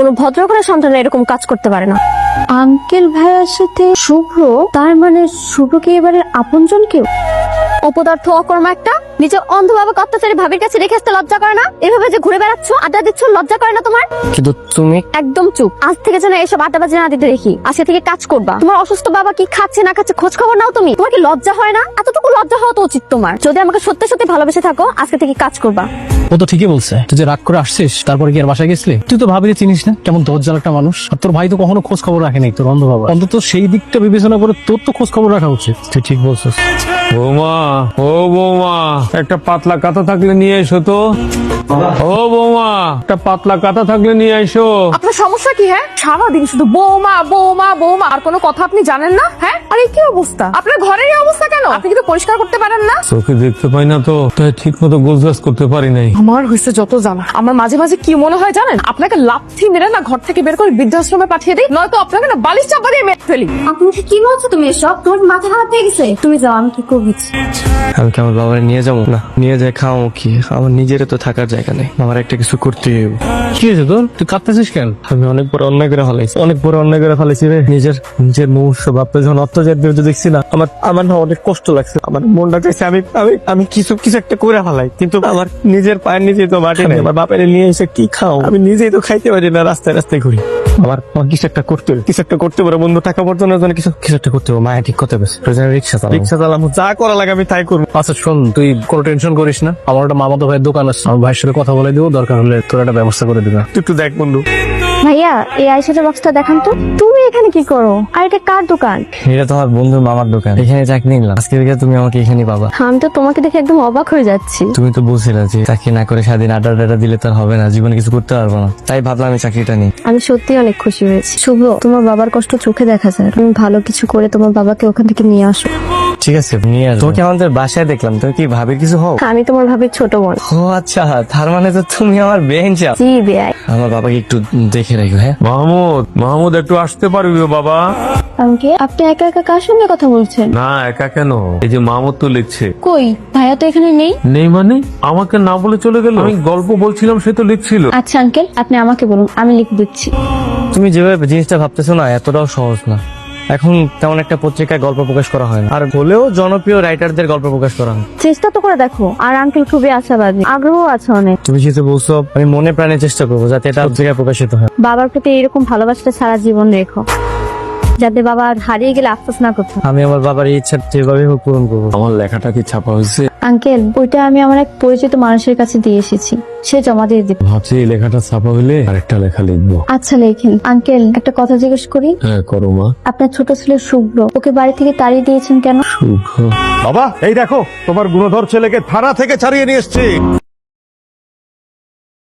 কোনো ভদ্রঘরের সন্তান এরকম কাজ করতে পারে না। আঙ্কেল ভাইয়ার সাথে শুভ্র, তার মানে শুভ্র কি এবারে আপনজন কেউ? অপদার্থ অকর্মা একটা, নিজের অন্ধ বাবাকে অত্যাচারী ভাবির কাছে রেখে আসতে লজ্জা করে না? এভাবে যে ঘুরে বেড়াচ্ছ, আড্ডা দিচ্ছ, লজ্জা করে না তোমার? কিন্তু তুমি একদম চুপ। আজ থেকে যেন এসব আড্ডাবাজি না দিতে দেখি। আজকে থেকে কাজ করবা। তোমার অসুস্থ বাবা কি খাচ্ছে না খাচ্ছে খোঁজ খবর নাও তুমি। তোমার কি লজ্জা হয় না? এতটুকু লজ্জা হওয়া তো উচিত তোমার। যদি আমাকে সত্যি সত্যি ভালোবেসে থাকো, আজকে থেকে কাজ করবা। ও তো ঠিকই বলছে, তুই যে রাগ করে আসছিস তারপরে কি আর বাসায় গেছিলি? তুই তো ভাবিরে চিনিস না, কেমন দরজাল একটা মানুষ। আর তোর ভাই তো কখনো খোঁজ খবর রাখেনি তোর অন্ধ বাবা। অন্তত সেই দিকটা বিবেচনা করে তোর তো খোঁজ খবর রাখা উচিত। তুই ঠিক বলছিস। বৌমা, ও বৌমা, একটা পাতলা কাঁথা থাকলে নিয়ে এসো তো। ও বৌমা, একটা পাতলা কাঁথা থাকলে নিয়ে এসো। আপনার সমস্যা কি? হ্যাঁ, সারাদিন শুধু বৌমা বৌমা বৌমা, আর কোনো কথা আপনি জানেন না? হ্যাঁ, আর এই কি অবস্থা? আপনার ঘরের এই অবস্থা কেন? আপনি কিন্তু পরিষ্কার করতে পারেন না? চোখে দেখতে পাই না তো, তাই ঠিক মতো গোছগাছ করতে পারি নাই। আমার হয়েছে যত জানা। আমার মাঝে মাঝে কি মনে হয় জানেন? আপনাকে লাথি মেরে না ঘর থেকে বের করে বৃদ্ধাশ্রমে পাঠিয়ে দিই, নয়তো আপনাকে না বালিশ চাপা দিয়ে মেরে ফেলি। আপনি কি বলছো তুমি এসব? তোমার মাথা খারাপ হয়ে গেছে? তুমি যাও, আমি কি করবি? আমি কি আমার বাবার নিয়ে যাবো? না, নিয়ে যায় খাও কি? আমার নিজের তো থাকার জায়গা নেই, আমার একটা কিছু করতে হবে। কি হয়েছে তোর? তুই কাঁদতেছিস কেন? আমি অনেক বড় অন্যায় করে ফেলাইছি, অনেক বড় অন্যায় করে ফেলাইছি রে। নিজের মুহূর্ত বাপে যখন অত্যাচার বিরুদ্ধে দেখছি না, আমার না অনেক কষ্ট লাগছে। আমার মনটা চাইছে আমি কিছু একটা করে ফেলাই, কিন্তু আমার নিজের পায়ের নিচে তো মাটি নেই। আমার বাপের নিয়ে এসে কি খাও? আমি নিজেই তো খাইতে পারি না, রাস্তায় রাস্তায় ঘুরি। আমার কিছু একটা করতে পারে বন্ধু, টাকা উপার্জনের জন্য কিছু একটা করতে হবে। মায়া ঠিক করতে পারছে, রিক্সা চালাবো, যা করা লাগে আমি তাই করবো। আচ্ছা শোন, তুই কোনো টেনশন করিস না, আমার একটা মামাতো ভাইয়ের দোকান আছে, আমার ভাইয়ের সাথে কথা বলে দিবো, দরকার হলে তোর একটা ব্যবস্থা করে দিবে। তুই একটু দেখ বন্ধু। ভাইয়া, এই আইসাটা বক্সটা দেখান তো। তুমি এখানে কি করো? আর এটা কার দোকান? এটা তোমার বন্ধুর মামার দোকান, এখানে চাকরি নিলাম। আজকে থেকে তুমি আমাকে এখানে পাবা। আমি তো তোমাকে দেখে একদম অবাক হয়ে যাচ্ছি। তুমি তো বলছিলে যে চাকরি না করে সারাদিন আড্ডা দিলে তার হবে না, জীবনে কিছু করতে পারবো না, তাই ভাবলাম আমি চাকরিটা নিই। আমি সত্যি অনেক খুশি হয়েছি। শুভ, তোমার বাবার কষ্ট চোখে দেখা যায়। তুমি ভালো কিছু করে তোমার বাবাকে ওখান থেকে নিয়ে আসো। ঠিক আছে, নিয়ে আসবো। তোমাকে আমাদের বাসায় দেখলাম, তুমি কি ভাবির কিছু হও? আমি তোমার ভাবির ছোট বোন। ও আচ্ছা, তার মানে তো তুমি আমার বেহেন চাও। জি বেয়াই। আমার বাবাকে একটু দেখে রাখো। হ্যাঁ মাহমুদ একটু আসতে পারবি বাবা? আপনি একা একা কার সঙ্গে কথা বলছেন? না, একা কেন, এই যে মাহমুদ তো লিখছে। কই, ভাইয়া তো এখানে নেই। নেই মানে? আমাকে না বলে চলে গেল? আমি গল্প বলছিলাম, সে তো লিখছিল। আচ্ছা আঙ্কেল, আপনি আমাকে বলুন, আমি লিখে দিচ্ছি। তুমি যেভাবে জিনিসটা ভাবতেছো না, এতটাও সহজ না। এখন তেমন একটা পত্রিকায় গল্প প্রকাশ করা হয় না, আর হলেও জনপ্রিয় রাইটারদের গল্প প্রকাশ করা হয়। চেষ্টা তো করে দেখো। আর আঙ্কেল খুবই আশাবাদী, আগ্রহ আছে অনেক। তুমি যেহেতু বলছো, আমি মনে প্রাণে চেষ্টা করবো যাতে এটা পত্রিকায় প্রকাশিত হয়। বাবার প্রতি এরকম ভালোবাসাটা সারা জীবন রেখো, যাতে বাবা আর হারিয়ে গেলে আফসোস না করতে। আমি আমার বাবার এই ইচ্ছা যেভাবে হোক পূরণ করবো। আমার লেখাটা কি ছাপা হয়েছে? আঙ্কেল, ওইটা আমি আমার এক পরিচিত মানুষের কাছে দিয়ে এসেছি, সে জমা দিয়ে দিবে। ভাবছি এই লেখাটা ছাপা হইলে আরেকটা লেখা লিখবো। আচ্ছা লেখেন। আঙ্কেল, একটা কথা জিজ্ঞেস করি? হ্যাঁ করো মা। আপনার ছোট ছেলে শুভ্র, ওকে বাড়ি থেকে তাড়িয়ে দিয়েছেন কেন? শুভ বাবা, এই দেখো তোমার গুণধর ছেলেকে থানা থেকে ছাড়িয়ে নিয়ে এসছি।